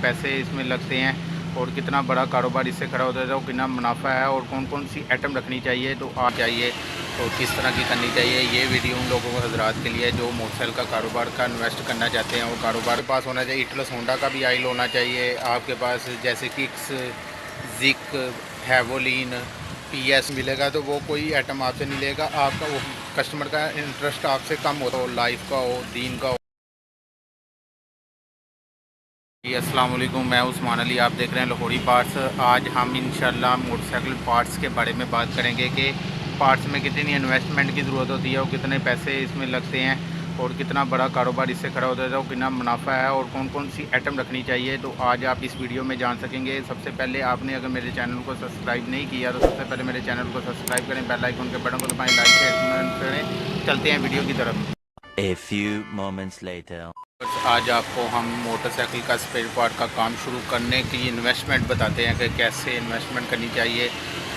पैसे इसमें लगते हैं और कितना बड़ा कारोबार इससे खड़ा होता है, तो कितना मुनाफा है और कौन कौन सी आइटम रखनी चाहिए तो आ चाहिए तो किस तरह की करनी चाहिए। ये वीडियो उन लोगों को हजरात के लिए जो मोटरसाइकिल का कारोबार का इन्वेस्ट करना चाहते हैं। और कारोबार के पास होना चाहिए इटलस होंडा का भी आइल होना चाहिए आपके पास, जैसे किक्स, जिक, हैवोलिन, पीएस मिलेगा तो वो कोई आइटम आपसे नहीं लेगा। आपका वो कस्टमर का इंटरेस्ट आपसे कम होता हो, लाइफ का हो, दीन का हो। जी अस्सलाम वालेकुम, मैं उस्मान अली, आप देख रहे हैं लाहौरी पार्ट्स। आज हम इंशाल्लाह मोटरसाइकिल पार्ट्स के बारे में बात करेंगे कि पार्ट्स में कितनी इन्वेस्टमेंट की ज़रूरत होती है और कितने पैसे इसमें लगते हैं और कितना बड़ा कारोबार इससे खड़ा होता है, तो कितना मुनाफा है और कौन कौन सी आइटम रखनी चाहिए तो आज आप इस वीडियो में जान सकेंगे। सबसे पहले आपने अगर मेरे चैनल को सब्सक्राइब नहीं किया तो सबसे पहले मेरे चैनल को सब्सक्राइब करें, बेल आइकन के बटन को दबाएं, लाइक शेयर करें। चलते हैं वीडियो की तरफ। A few moments later. आज आपको हम मोटरसाइकिल का स्पेयर पार्ट का काम शुरू करने की इन्वेस्टमेंट बताते हैं कि कैसे इन्वेस्टमेंट करनी चाहिए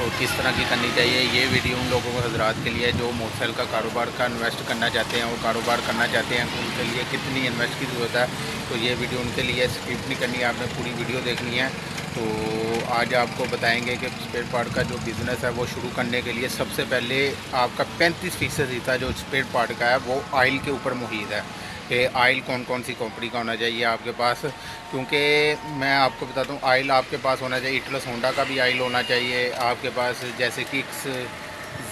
और किस तरह की करनी चाहिए। ये वीडियो उन लोगों को हजरात के लिए जो मोटरसाइकिल का कारोबार का इन्वेस्ट करना चाहते हैं और कारोबार करना चाहते हैं उनके लिए कितनी इन्वेस्ट की ज़रूरत है। तो ये वीडियो उनके लिए स्किप नहीं करनी है, आपने पूरी वीडियो देखनी है। तो आज आपको बताएंगे कि स्पेयर पार्ट का जो बिज़नेस है वो शुरू करने के लिए सबसे पहले आपका 35% हिस्सा जो स्पेयर पार्ट का है वो ऑयल के ऊपर मुहित है कि ऑयल कौन कौन सी कंपनी का होना चाहिए आपके पास। क्योंकि मैं आपको बताता हूँ, ऑयल आपके पास होना चाहिए इटलस होंडा का भी ऑयल होना चाहिए आपके पास, जैसे किक्स,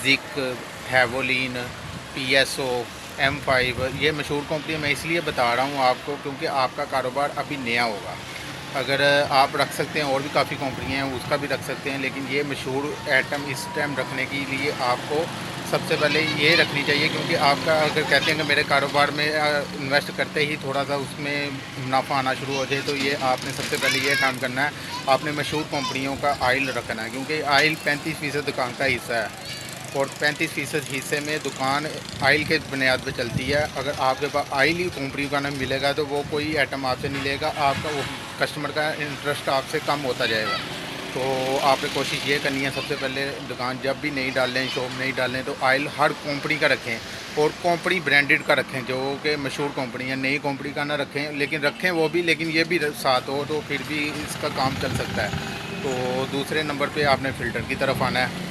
जिक, हैवोलिन, पीएसओ, M5। ये मशहूर कंपनी मैं इसलिए बता रहा हूँ आपको क्योंकि आपका कारोबार अभी नया होगा। अगर आप रख सकते हैं और भी काफ़ी कंपनियाँ हैं उसका भी रख सकते हैं, लेकिन ये मशहूर आइटम इस टाइम रखने के लिए आपको सबसे पहले ये रखनी चाहिए। क्योंकि आपका अगर कहते हैं कि मेरे कारोबार में इन्वेस्ट करते ही थोड़ा सा उसमें मुनाफा आना शुरू हो जाए तो ये आपने सबसे पहले ये काम करना है, आपने मशहूर कंपनियों का ऑयल रखना है। क्योंकि ऑयल 35% दुकान का हिस्सा है और 35% हिस्से में दुकान ऑयल के बुनियाद पर चलती है। अगर आपके पास ऑयल ही कंपनी का नाम मिलेगा तो वो कोई आइटम आपसे नहीं लेगा, आपका वो कस्टमर का इंटरेस्ट आपसे कम होता जाएगा। तो आपने कोशिश ये करनी है सबसे पहले दुकान जब भी नहीं डालें, शॉप नहीं डालें तो ऑयल हर कंपनी का रखें और कंपनी ब्रांडेड का रखें, जो कि मशहूर कंपनी है। नई कंपनी का ना रखें, लेकिन रखें वो भी, लेकिन ये भी साथ हो तो फिर भी इसका काम चल सकता है। तो दूसरे नंबर पे आपने फ़िल्टर की तरफ आना है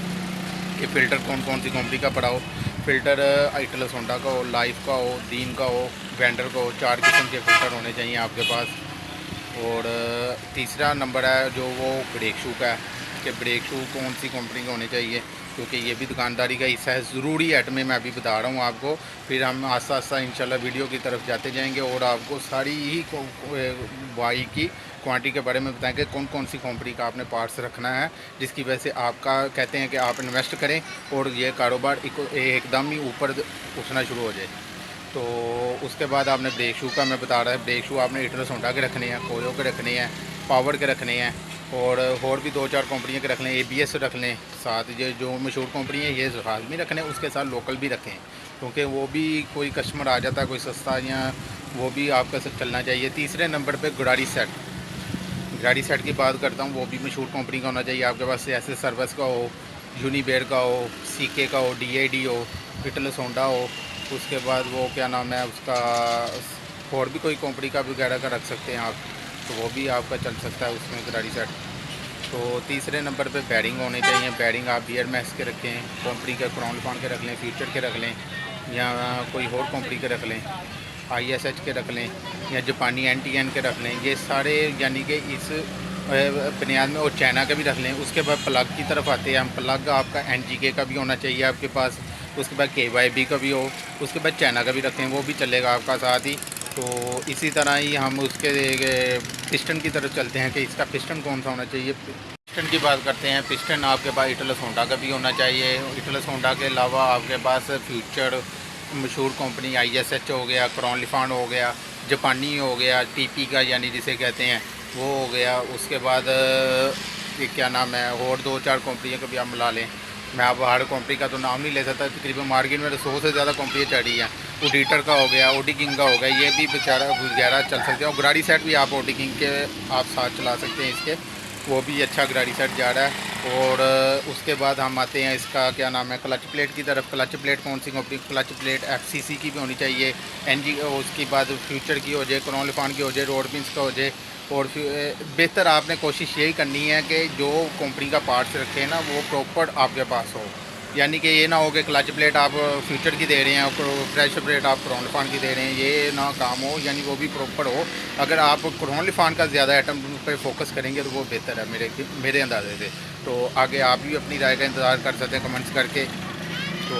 कि फ़िल्टर कौन कौन सी कंपनी का पड़ा हो। फ़िल्टर इटलस होंडा का हो, लाइफ का हो, दीन का हो, वेंडर का हो, 4 किस्म के फ़िल्टर होने चाहिए आपके पास। और तीसरा नंबर है जो वो ब्रेक शू का है कि ब्रेक शू कौन सी कंपनी के होने चाहिए, क्योंकि ये भी दुकानदारी का हिस्सा है। ज़रूरी आइटम में मैं अभी बता रहा हूँ आपको, फिर हम आस्ता आस्ता इंशाल्लाह वीडियो की तरफ जाते जाएंगे और आपको सारी ही वाई की क्वांटिटी के बारे में बताएं कि कौन कौन सी कंपनी का आपने पार्ट्स रखना है, जिसकी वजह से आपका कहते हैं कि आप इन्वेस्ट करें और ये कारोबार एकदम ही ऊपर उठना शुरू हो जाए। तो उसके बाद आपने ब्रेक शू का मैं बता रहा है, ब्रेक शू आपने इटलस होंडा के रखने हैं, कोयो के रखने हैं, पावर के रखने हैं और भी 2-4 कंपनियों के रख लें, ABS रख लें साथ। ये जो मशहूर कंपनी है ये लाजमी रखने, उसके साथ लोकल भी रखें क्योंकि वो भी कोई कस्टमर आ जाता है कोई सस्ता, या वो भी आपका सब चलना चाहिए। तीसरे नंबर पर गुरारी सेट की बात करता हूँ, वो भी मशहूर कंपनी का होना चाहिए आपके पास, ऐसे सर्विस का हो, यूनिबेयर का हो, CK का हो, DID हो, इटलस होंडा हो। उसके बाद वो क्या नाम है उसका, और भी कोई कंपनी का वगैरह का रख सकते हैं आप, तो वो भी आपका चल सकता है उसमें गाड़ी सेट। तो तीसरे नंबर पे बैरिंग होने चाहिए। बैरिंग आप बियर मैक्स के रखें, कंपनी के क्राउन पान के रख लें, फ्यूचर के रख लें या कोई और कंपनी के रख लें, ISH के रख लें या जापानी NTN के रख लें। ये सारे यानी कि इस बुनियाद में, और चाइना का भी रख लें। उसके बाद प्लग की तरफ आते हैं हम, प्लग आपका NGK का भी होना चाहिए आपके पास, उसके बाद KYB का भी हो, उसके बाद चाइना का भी रखें, वो भी चलेगा आपका साथ ही। तो इसी तरह ही हम उसके पिस्टन की तरफ चलते हैं कि इसका पिस्टन कौन सा होना चाहिए। पिस्टन की बात करते हैं, पिस्टन आपके पास इटलस होंडा का भी होना चाहिए। इटलस होंडा के अलावा आपके पास फ्यूचर, मशहूर कंपनी ISH हो गया, क्रॉनलिफान हो गया, जापानी हो गया, TP का यानी जिसे कहते हैं वो हो गया। उसके बाद ये क्या नाम है, और 2-4 कंपनियों को भी आप मिला लें। मैं अब हर कंपनी का तो नाम नहीं ले सकता, तकरीबन मार्केट में 100 से ज़्यादा कंपनियाँ चढ़ी हैं। ऑडिटर का हो गया, OD किंग का हो गया, ये भी बेचारा वगैरह चल सकते हैं। और गाड़ी सेट भी आप OD किंग के आप साथ चला सकते हैं इसके, वो भी अच्छा गाड़ी सेट जा रहा है। और उसके बाद हम आते हैं इसका क्या नाम है, क्लच प्लेट की तरफ। क्लच प्लेट कौन सी कंपनी, क्लच प्लेट FCC की भी होनी चाहिए, NG। उसके बाद फ्यूचर की हो जाए, क्रॉनलिफान की हो जाए, रोडबिन्स का हो जाए, और फिर बेहतर आपने कोशिश यही करनी है कि जो कंपनी का पार्ट्स रखे हैं ना वो प्रॉपर आपके पास हो। यानी कि ये ना हो कि क्लच प्लेट आप फ्यूचर की दे रहे हैं और प्रेशर प्लेट आप क्रोन फान की दे रहे हैं, ये ना काम हो, यानी वो भी प्रॉपर हो। अगर आप क्रोन फान का ज़्यादा आइटम पे फोकस करेंगे तो वो बेहतर है मेरे अंदाजे से। तो आगे आप भी अपनी राय का इंतज़ार कर सकते हैं कमेंट्स करके। तो